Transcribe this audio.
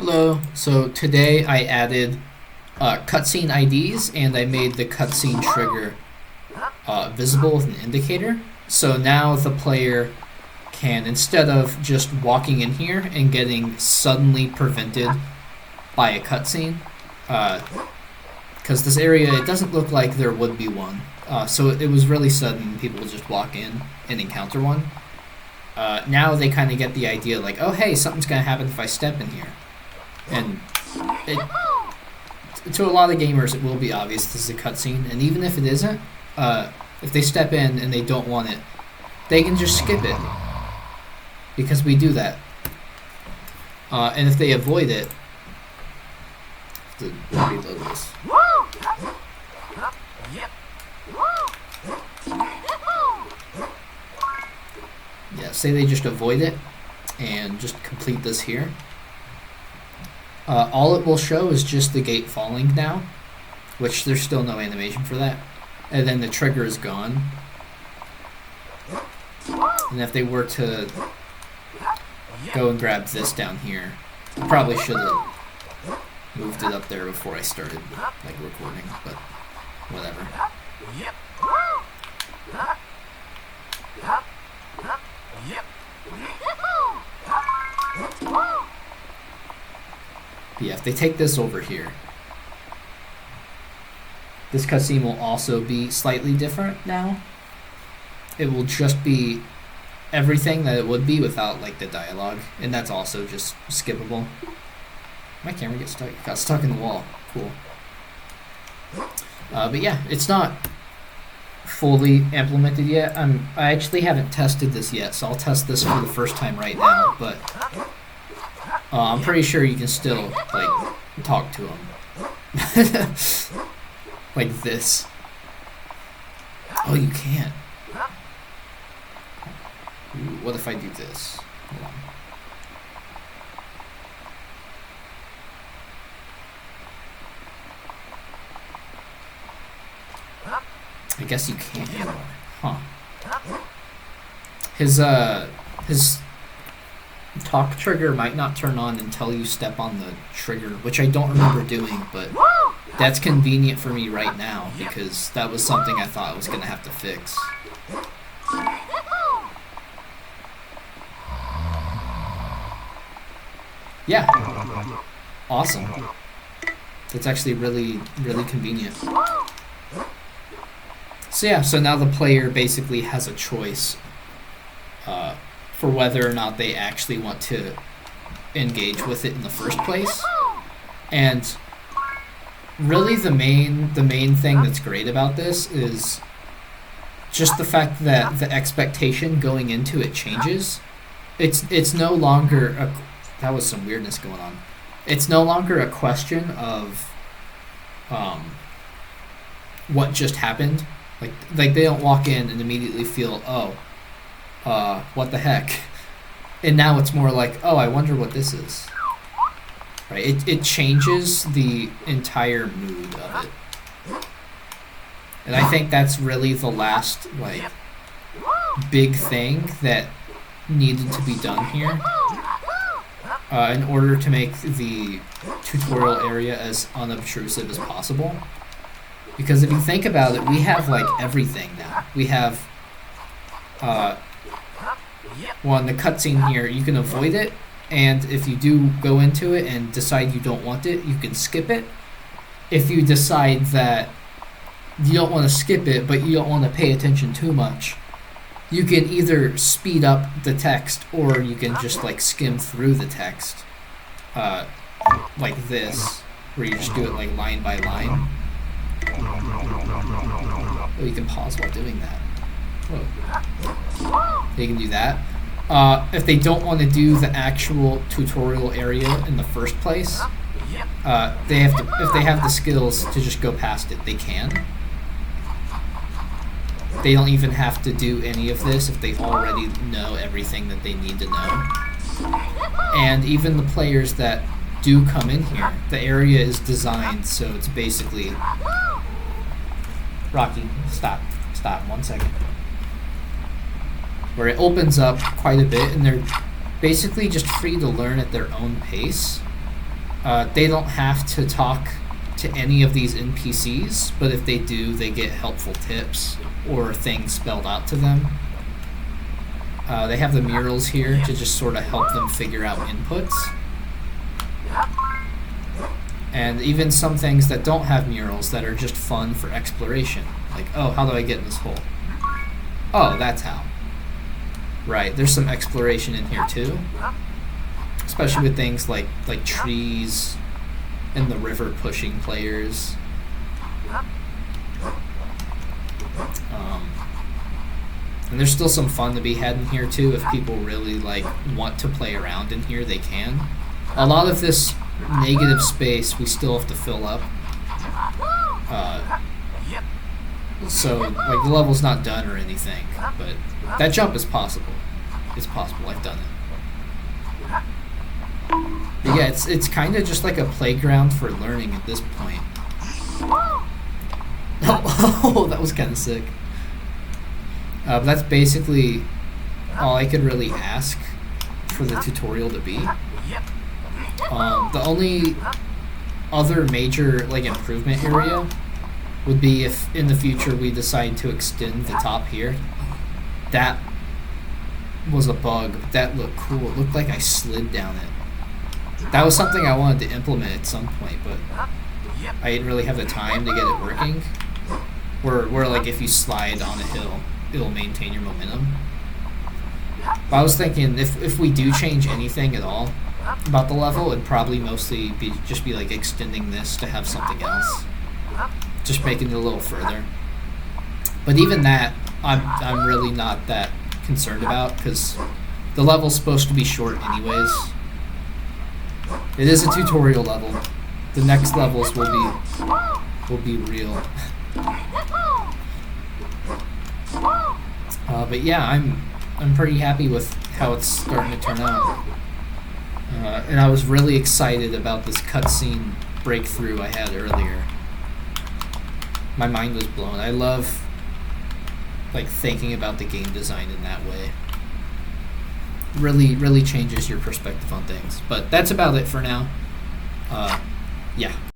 Hello. So today I added cutscene IDs and I made the cutscene trigger visible with an indicator. So now the player can, instead of just walking in here and getting suddenly prevented by a cutscene, because this area, it doesn't look like there would be one. So it was really sudden. People would just walk in and encounter one. Now they kind of get the idea like, oh hey, something's going to happen if I step in here. And to a lot of gamers, it will be obvious this is a cutscene, and even if it isn't, if they step in and they don't want it, they can just skip it, because we do that. And if they avoid it, to reload this. Yeah, say they just avoid it and just complete this here. All it will show is just the gate falling now, which there's still no animation for that. And then the trigger is gone. And if they were to go and grab this down here, I probably should have moved it up there before I started like recording, but whatever. Yeah, if they take this over here, this cutscene will also be slightly different now. It will just be everything that it would be without like the dialogue, and that's also just skippable. My camera got stuck in the wall. Cool. But yeah, it's not fully implemented yet. I actually haven't tested this yet, so I'll test this for the first time right now, but I'm pretty sure you can still like talk to them. Like this. Oh, you can't. Ooh, what if I do this? Hold on. I guess you can't anymore. Huh. His talk trigger might not turn on until you step on the trigger, which I don't remember doing, but that's convenient for me right now because that was something I thought I was gonna have to fix. Yeah. Awesome. That's actually really, really convenient. So yeah, so now the player basically has a choice for whether or not they actually want to engage with it in the first place. And really the main thing that's great about this is just the fact that the expectation going into it changes. It's no longer that was some weirdness going on. It's no longer a question of what just happened. Like they don't walk in and immediately feel, oh, what the heck? And now it's more like, oh, I wonder what this is. Right? It changes the entire mood of it. And I think that's really the last like big thing that needed to be done here in order to make the tutorial area as unobtrusive as possible. Because if you think about it, we have like everything now. We have the cutscene here, you can avoid it, and if you do go into it and decide you don't want it, you can skip it. If you decide that you don't want to skip it, but you don't want to pay attention too much, you can either speed up the text, or you can just like skim through the text, like this, where you just do it like line by line. Oh, you can pause while doing that. Whoa. They can do that. If they don't want to do the actual tutorial area in the first place, if they have the skills to just go past it, they can. They don't even have to do any of this if they already know everything that they need to know. And even the players that do come in here, the area is designed so it's basically... Rocky, stop, 1 second. Where it opens up quite a bit, and they're basically just free to learn at their own pace. They don't have to talk to any of these NPCs, but if they do, they get helpful tips or things spelled out to them. They have the murals here to just sort of help them figure out inputs. And even some things that don't have murals that are just fun for exploration. Like, oh, how do I get in this hole? Oh, that's how. Right, there's some exploration in here too. Especially with things like trees and the river pushing players. And there's still some fun to be had in here too. If people really want to play around in here, they can. A lot of this negative space we still have to fill up. So the level's not done or anything, but that jump is possible. It's possible. I've done it. But yeah, it's kind of just like a playground for learning at this point. Oh, that was kind of sick. But that's basically all I could really ask for the tutorial to be. The only other major improvement area would be if in the future we decide to extend the top here. That was a bug. That looked cool. It looked like I slid down it. That was something I wanted to implement at some point, but I didn't really have the time to get it working. Where if you slide on a hill, it'll maintain your momentum. But I was thinking if we do change anything at all about the level, it'd probably mostly be extending this to have something else. Just making it a little further. But even that, I'm really not that concerned about, because the level's supposed to be short anyways. It is a tutorial level. The next levels will be real. But yeah, I'm pretty happy with how it's starting to turn out. And I was really excited about this cutscene breakthrough I had earlier. My mind was blown. I love thinking about the game design in that way. Really changes your perspective on things. But that's about it for now. Yeah.